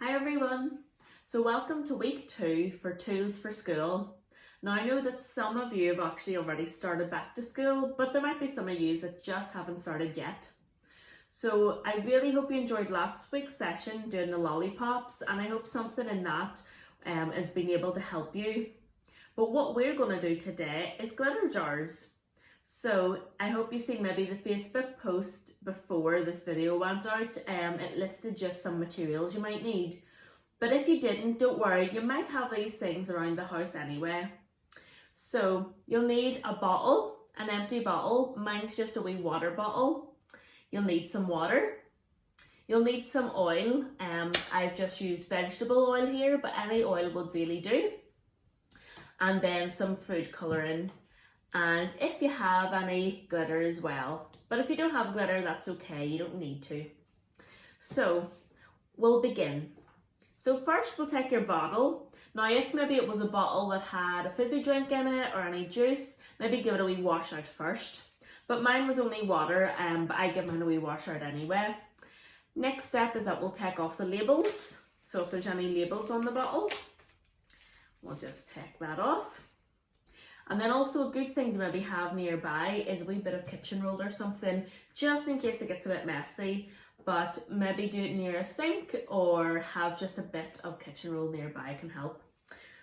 Hi everyone! So welcome to week 2 for Tools for School. Now I know that some of you have actually already started back to school, but there might be some of you that just haven't started yet. So I really hope you enjoyed last week's session doing the lollipops, and I hope something in that is being able to help you. But what we're going to do today is glitter jars. So I hope you see maybe the Facebook post before this video went out. It listed just some materials you might need. But if you didn't, don't worry, you might have these things around the house anyway. So you'll need a bottle, an empty bottle. Mine's just a wee water bottle. You'll need some water. You'll need some oil. I've just used vegetable oil here, but any oil would really do. And then some food colouring. And if you have any glitter as well. But if you don't have glitter, that's okay, you don't need to. So we'll begin. So first we'll take your bottle. Now if maybe it was a bottle that had a fizzy drink in it or any juice, maybe give it a wee wash out first. But mine was only water, but I give mine a wee wash out anyway. Next step is that we'll take off the labels. So if there's any labels on the bottle, we'll just take that off. And then also a good thing to maybe have nearby is a wee bit of kitchen roll or something, just in case it gets a bit messy, but maybe do it near a sink or have just a bit of kitchen roll nearby can help.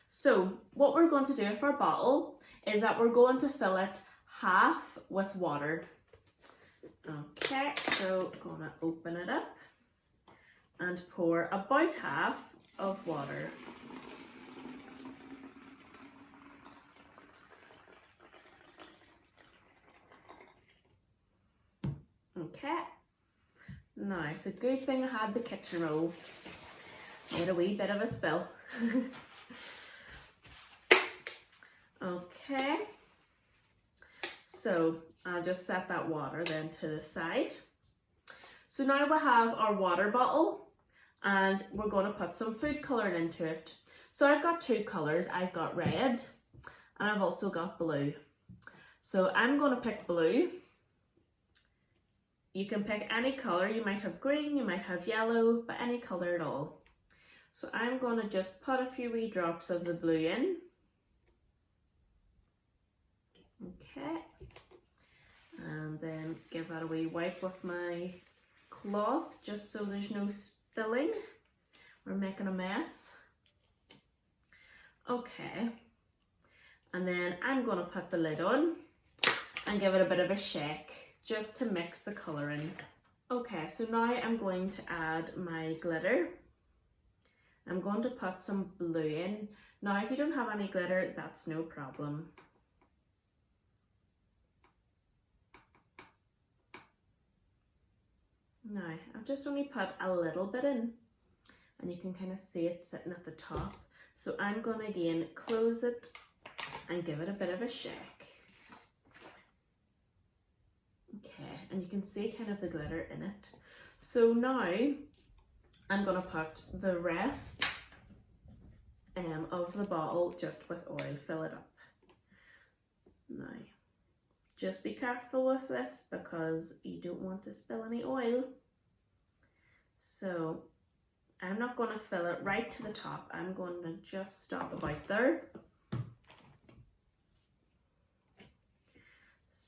So what we're going to do with our bottle is that we're going to fill it half with water. Okay, so I'm going to open it up and pour about half of water. Okay, now it's a good thing I had the kitchen roll. Made a wee bit of a spill. Okay, so I'll just set that water then to the side. So now we have our water bottle and we're going to put some food colouring into it. So I've got two colours, I've got red and I've also got blue. So I'm going to pick blue. You can pick any colour, you might have green, you might have yellow, but any colour at all. So I'm going to just put a few wee drops of the blue in. Okay. And then give that a wee wipe with my cloth, just so there's no spilling. We're making a mess. Okay. And then I'm going to put the lid on and give it a bit of a shake, just to mix the colour in. Okay, so now I'm going to add my glitter. I'm going to put some blue in. Now if you don't have any glitter, that's no problem. Now, I've just only put a little bit in, and you can kind of see it sitting at the top. So I'm going to again close it and give it a bit of a shake. Okay, and you can see kind of the glitter in it. So now I'm going to put the rest of the bottle just with oil, fill it up. Now, just be careful with this because you don't want to spill any oil. So I'm not going to fill it right to the top, I'm going to just stop about there.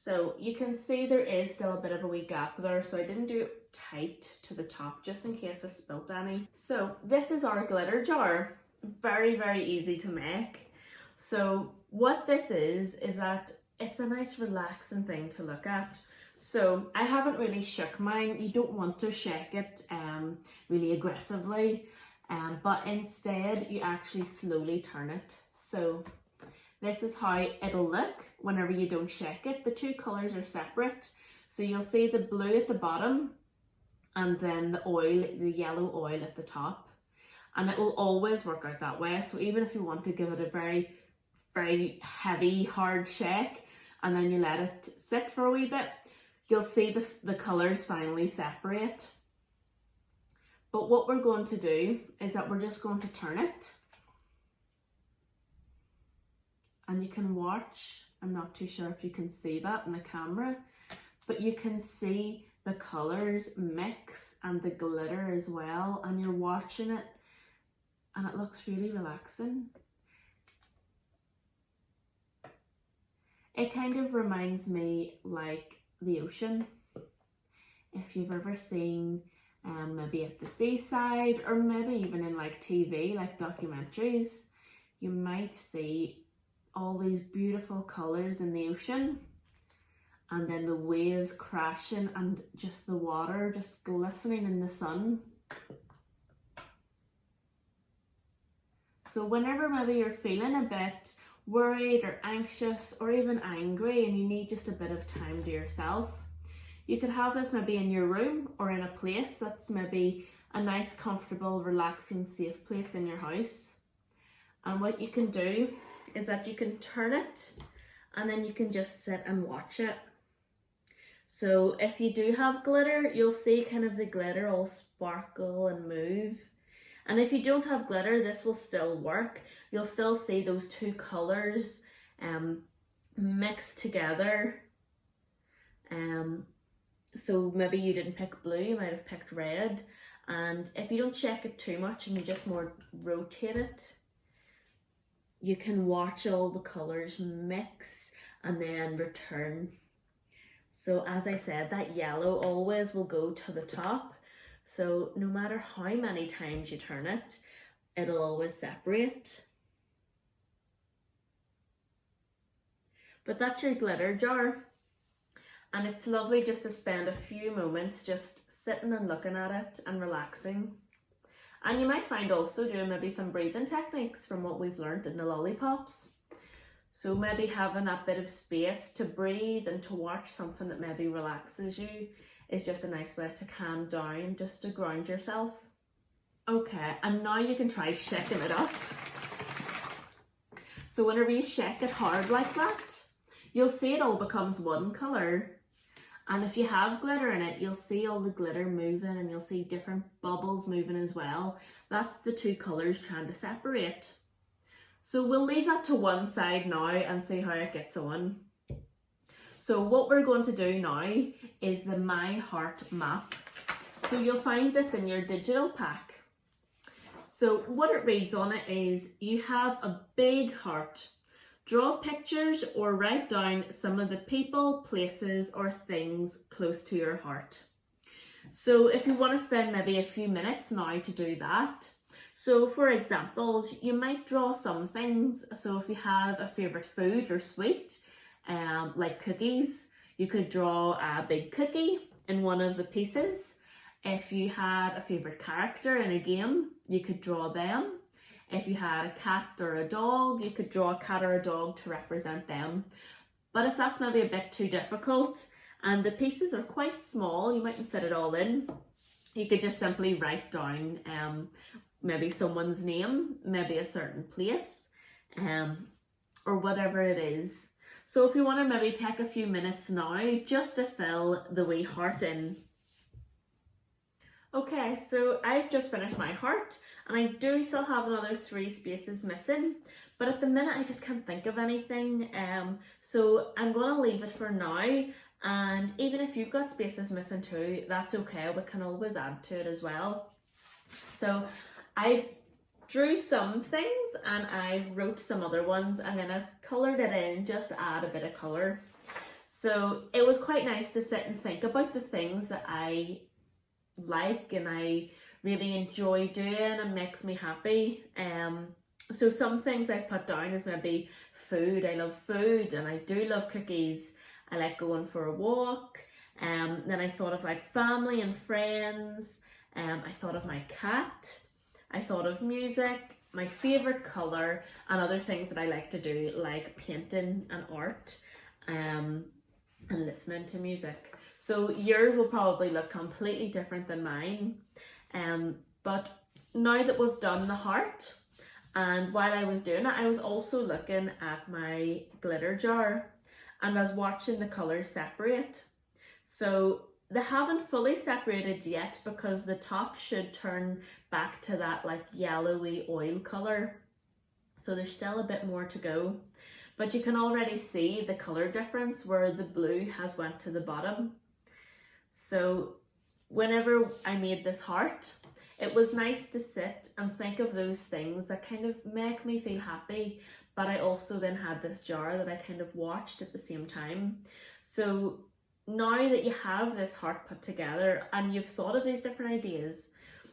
So you can see there is still a bit of a wee gap there, so I didn't do it tight to the top just in case I spilt any. So this is our glitter jar. Very, very easy to make. So what this is that it's a nice relaxing thing to look at. So I haven't really shook mine. You don't want to shake it really aggressively, but instead you actually slowly turn it. So this is how it'll look whenever you don't shake it. The two colours are separate. So you'll see the blue at the bottom and then the oil, the yellow oil at the top. And it will always work out that way. So even if you want to give it a very, very heavy, hard shake and then you let it sit for a wee bit, you'll see the colours finally separate. But what we're going to do is that we're just going to turn it. And you can watch, I'm not too sure if you can see that in the camera, but you can see the colours mix and the glitter as well, and you're watching it and it looks really relaxing. It kind of reminds me like the ocean. If you've ever seen maybe at the seaside, or maybe even in like TV, like documentaries, you might see all these beautiful colours in the ocean, and then the waves crashing and just the water just glistening in the sun. So whenever maybe you're feeling a bit worried or anxious or even angry and you need just a bit of time to yourself, you could have this maybe in your room or in a place that's maybe a nice, comfortable, relaxing, safe place in your house. And what you can do is that you can turn it and then you can just sit and watch it. So if you do have glitter, you'll see kind of the glitter all sparkle and move. And if you don't have glitter, this will still work. You'll still see those two colours mixed together. So maybe you didn't pick blue, you might have picked red. And if you don't check it too much and you just more rotate it, you can watch all the colours mix and then return. So as I said, that yellow always will go to the top. So no matter how many times you turn it, it'll always separate. But that's your glitter jar. And it's lovely just to spend a few moments just sitting and looking at it and relaxing. And you might find also doing maybe some breathing techniques from what we've learned in the lollipops. So maybe having that bit of space to breathe and to watch something that maybe relaxes you is just a nice way to calm down, just to ground yourself. Okay, and now you can try shaking it up. So whenever you shake it hard like that, you'll see it all becomes one colour. And if you have glitter in it, you'll see all the glitter moving and you'll see different bubbles moving as well. That's the two colours trying to separate. So we'll leave that to one side now and see how it gets on. So what we're going to do now is the My Heart map. So you'll find this in your digital pack. So what it reads on it is, you have a big heart. Draw pictures or write down some of the people, places or things close to your heart. So if you want to spend maybe a few minutes now to do that. So for examples, you might draw some things. So if you have a favourite food or sweet, like cookies, you could draw a big cookie in one of the pieces. If you had a favourite character in a game, you could draw them. If you had a cat or a dog, you could draw a cat or a dog to represent them. But if that's maybe a bit too difficult and the pieces are quite small, you mightn't fit it all in, you could just simply write down maybe someone's name, maybe a certain place, or whatever it is. So if you want to maybe take a few minutes now just to fill the wee heart in. Okay, so I've just finished my heart and I do still have another 3 spaces missing, but at the minute I just can't think of anything, so I'm going to leave it for now. And even if you've got spaces missing too, that's okay, we can always add to it as well. So I've drew some things and I've wrote some other ones and then I coloured it in just to add a bit of colour. So it was quite nice to sit and think about the things that I like and I really enjoy doing and makes me happy. So some things I've put down is maybe food. I love food and I do love cookies. I like going for a walk. Then I thought of like family and friends. I thought of my cat. I thought of music, my favourite colour, and other things that I like to do, like painting and art, and listening to music. So yours will probably look completely different than mine. But now that we've done the heart, and while I was doing it, I was also looking at my glitter jar and I was watching the colours separate. So they haven't fully separated yet because the top should turn back to that like yellowy oil colour. So there's still a bit more to go. But you can already see the colour difference where the blue has went to the bottom. So whenever I made this heart, It was nice to sit and think of those things that kind of make me feel happy, but I also then had this jar that I kind of watched at the same time. So now that you have this heart put together and you've thought of these different ideas,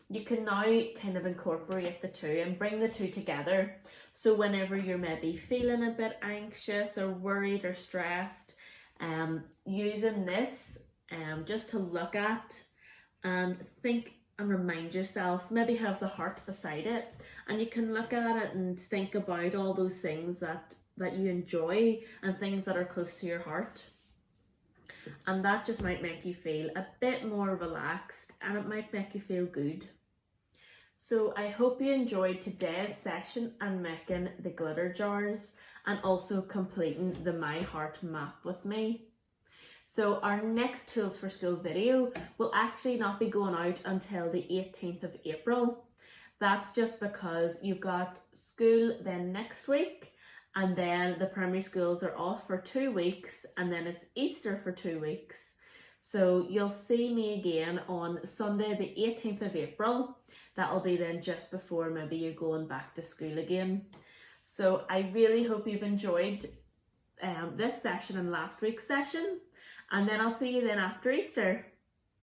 you can now kind of incorporate the two and bring the two together. So whenever you're maybe feeling a bit anxious or worried or stressed, using this just to look at and think and remind yourself, maybe have the heart beside it, and you can look at it and think about all those things that you enjoy and things that are close to your heart. And that just might make you feel a bit more relaxed, and it might make you feel good. So I hope you enjoyed today's session and making the glitter jars and also completing the My Heart map with me. So our next Tools for School video will actually not be going out until the 18th of April. That's just because you've got school then next week, and then the primary schools are off for 2 weeks, and then it's Easter for 2 weeks. So you'll see me again on Sunday the 18th of April. That'll be then just before maybe you're going back to school again. So I really hope you've enjoyed this session and last week's session, and then I'll see you then after Easter.